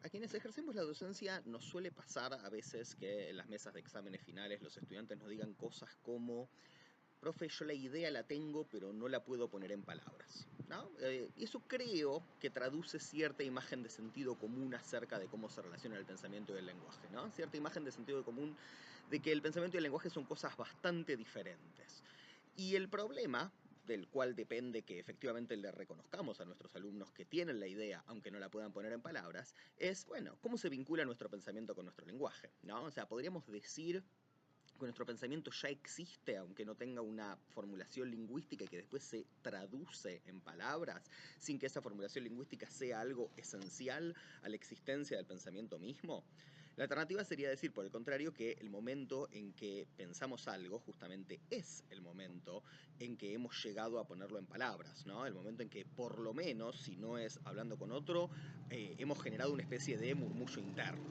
A quienes ejercemos la docencia nos suele pasar a veces que en las mesas de exámenes finales los estudiantes nos digan cosas como: profe, yo la idea la tengo, pero no la puedo poner en palabras, ¿no? Y eso creo que traduce cierta imagen de sentido común acerca de cómo se relaciona el pensamiento y el lenguaje, ¿no? Cierta imagen de sentido común de que el pensamiento y el lenguaje son cosas bastante diferentes. Y el problema, del cual depende que efectivamente le reconozcamos a nuestros alumnos que tienen la idea, aunque no la puedan poner en palabras, es, bueno, cómo se vincula nuestro pensamiento con nuestro lenguaje, ¿no? O sea, podríamos decir que nuestro pensamiento ya existe, aunque no tenga una formulación lingüística y que después se traduce en palabras, sin que esa formulación lingüística sea algo esencial a la existencia del pensamiento mismo. La alternativa sería decir, por el contrario, que el momento en que pensamos algo justamente es el momento en que hemos llegado a ponerlo en palabras, ¿no? El momento en que, por lo menos, si no es hablando con otro, hemos generado una especie de murmullo interno.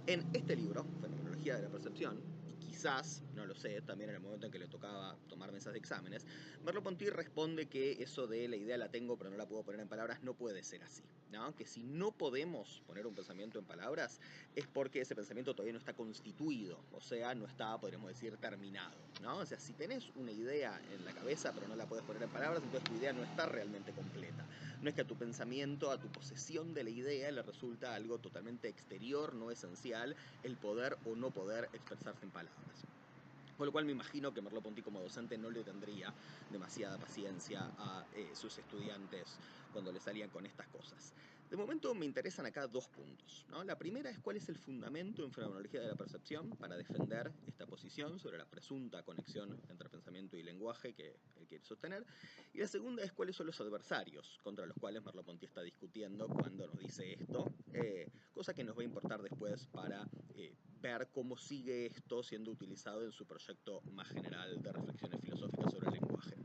En este libro, Fenomenología de la Percepción, y quizás, no lo sé, también en el momento en que le tocaba tomar mesas de exámenes, Merleau-Ponty responde que eso de la idea la tengo pero no la puedo poner en palabras no puede ser así, ¿no? Que si no podemos poner un pensamiento en palabras es porque ese pensamiento todavía no está constituido, o sea, no está, podríamos decir, terminado, ¿no? O sea, si tenés una idea en la cabeza pero no la puedes poner en palabras, entonces tu idea no está realmente completa. No es que a tu pensamiento, a tu posesión de la idea le resulta algo totalmente exterior, no esencial, el poder o no poder expresarse en palabras. Con lo cual me imagino que Merleau-Ponty como docente no le tendría demasiada paciencia a sus estudiantes cuando le salían con estas cosas. De momento me interesan acá dos puntos, ¿no? La primera es cuál es el fundamento en fenomenología de la percepción para defender esta posición sobre la presunta conexión entre pensamiento y lenguaje que él quiere sostener. Y la segunda es cuáles son los adversarios contra los cuales Merleau-Ponty está discutiendo cuando nos dice esto, cosa que nos va a importar después para ver cómo sigue esto siendo utilizado en su proyecto más general de reflexiones filosóficas sobre el lenguaje.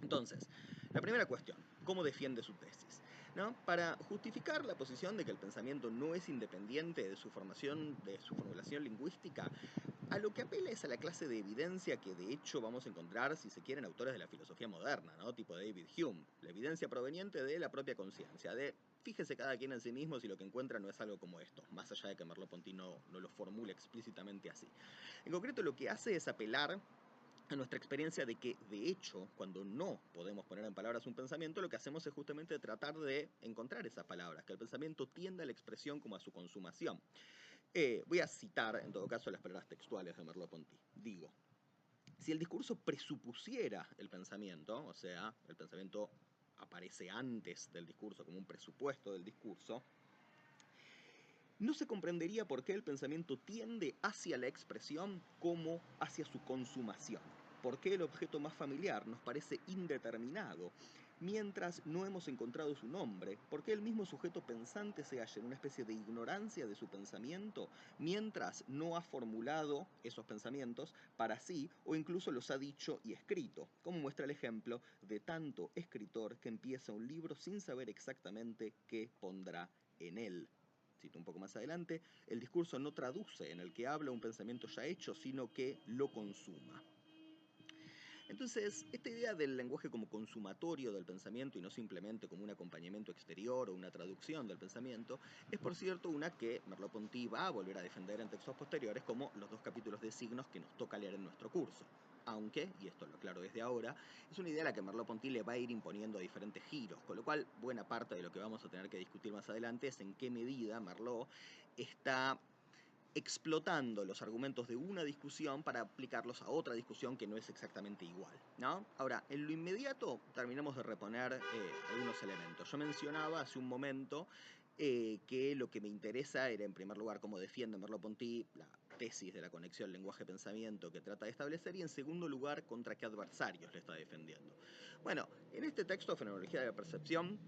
Entonces, la primera cuestión, ¿cómo defiende su tesis? ¿No? Para justificar la posición de que el pensamiento no es independiente de su formación, de su formulación lingüística, a lo que apela es a la clase de evidencia que de hecho vamos a encontrar, si se quieren, autores de la filosofía moderna, ¿no? Tipo David Hume, la evidencia proveniente de la propia conciencia, de fíjese cada quien en sí mismo si lo que encuentra no es algo como esto, más allá de que Merleau-Ponty no lo formule explícitamente así. En concreto lo que hace es apelar a nuestra experiencia de que, de hecho, cuando no podemos poner en palabras un pensamiento, lo que hacemos es justamente tratar de encontrar esas palabras, que el pensamiento tienda a la expresión como a su consumación. Voy a citar, en todo caso, las palabras textuales de Merleau-Ponty. Digo, si el discurso presupusiera el pensamiento, o sea, el pensamiento aparece antes del discurso como un presupuesto del discurso, no se comprendería por qué el pensamiento tiende hacia la expresión como hacia su consumación. ¿Por qué el objeto más familiar nos parece indeterminado, mientras no hemos encontrado su nombre? ¿Por qué el mismo sujeto pensante se halla en una especie de ignorancia de su pensamiento, mientras no ha formulado esos pensamientos para sí, o incluso los ha dicho y escrito? Como muestra el ejemplo de tanto escritor que empieza un libro sin saber exactamente qué pondrá en él. Cito un poco más adelante, el discurso no traduce en el que habla un pensamiento ya hecho, sino que lo consuma. Entonces, esta idea del lenguaje como consumatorio del pensamiento y no simplemente como un acompañamiento exterior o una traducción del pensamiento, es por cierto una que Merleau-Ponty va a volver a defender en textos posteriores como los dos capítulos de signos que nos toca leer en nuestro curso. Aunque, y esto lo aclaro desde ahora, es una idea a la que Merleau-Ponty le va a ir imponiendo diferentes giros, con lo cual buena parte de lo que vamos a tener que discutir más adelante es en qué medida Merleau está explotando los argumentos de una discusión para aplicarlos a otra discusión que no es exactamente igual, ¿no? Ahora, en lo inmediato terminamos de reponer algunos elementos. Yo mencionaba hace un momento que lo que me interesa era, en primer lugar, cómo defiende Merleau-Ponty la tesis de la conexión lenguaje-pensamiento que trata de establecer, y en segundo lugar, contra qué adversarios le está defendiendo. Bueno, en este texto, Fenomenología de la Percepción,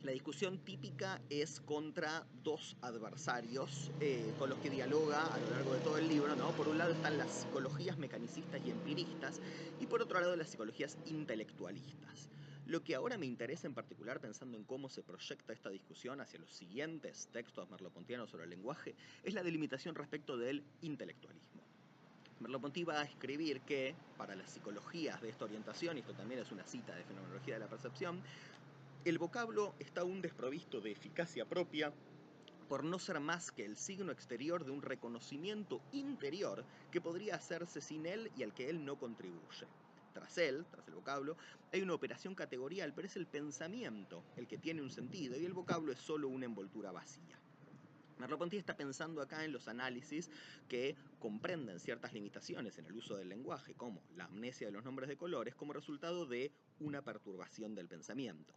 la discusión típica es contra dos adversarios con los que dialoga a lo largo de todo el libro, ¿no? Por un lado están las psicologías mecanicistas y empiristas, y por otro lado las psicologías intelectualistas. Lo que ahora me interesa en particular, pensando en cómo se proyecta esta discusión hacia los siguientes textos merleau-pontianos sobre el lenguaje, es la delimitación respecto del intelectualismo. Merleau-Ponty va a escribir que, para las psicologías de esta orientación, y esto también es una cita de Fenomenología de la Percepción, el vocablo está aún desprovisto de eficacia propia por no ser más que el signo exterior de un reconocimiento interior que podría hacerse sin él y al que él no contribuye. Tras él, tras el vocablo, hay una operación categorial, pero es el pensamiento el que tiene un sentido y el vocablo es solo una envoltura vacía. Merleau-Ponty está pensando acá en los análisis que comprenden ciertas limitaciones en el uso del lenguaje, como la amnesia de los nombres de colores, como resultado de una perturbación del pensamiento.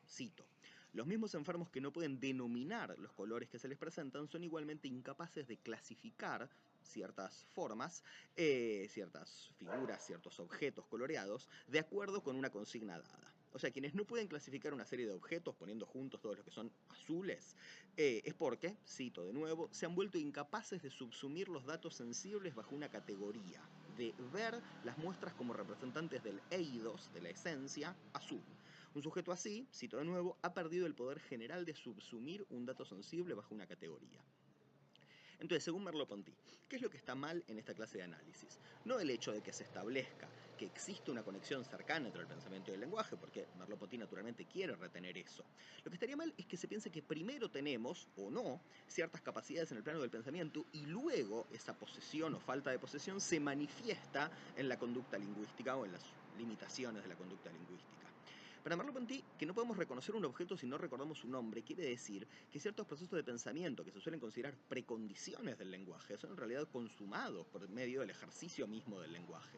Cito: los mismos enfermos que no pueden denominar los colores que se les presentan son igualmente incapaces de clasificar ciertas formas, ciertas figuras, ciertos objetos coloreados, de acuerdo con una consigna dada. O sea, quienes no pueden clasificar una serie de objetos poniendo juntos todos los que son azules, es porque, cito de nuevo, se han vuelto incapaces de subsumir los datos sensibles bajo una categoría, de ver las muestras como representantes del eidos, de la esencia, azul. Un sujeto así, cito de nuevo, ha perdido el poder general de subsumir un dato sensible bajo una categoría. Entonces, según Merleau-Ponty, ¿qué es lo que está mal en esta clase de análisis? No el hecho de que se establezca que existe una conexión cercana entre el pensamiento y el lenguaje, porque Merleau-Ponty naturalmente quiere retener eso. Lo que estaría mal es que se piense que primero tenemos, o no, ciertas capacidades en el plano del pensamiento y luego esa posesión o falta de posesión se manifiesta en la conducta lingüística o en las limitaciones de la conducta lingüística. Para Merleau-Ponty, que no podemos reconocer un objeto si no recordamos su nombre, quiere decir que ciertos procesos de pensamiento que se suelen considerar precondiciones del lenguaje son en realidad consumados por medio del ejercicio mismo del lenguaje.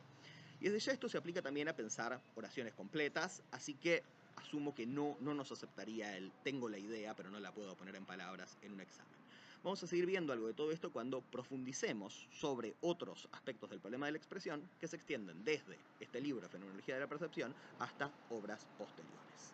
Y desde ya esto se aplica también a pensar oraciones completas, así que asumo que no nos aceptaría el tengo la idea pero no la puedo poner en palabras en un examen. Vamos a seguir viendo algo de todo esto cuando profundicemos sobre otros aspectos del problema de la expresión que se extienden desde este libro, Fenomenología de la Percepción, hasta obras posteriores.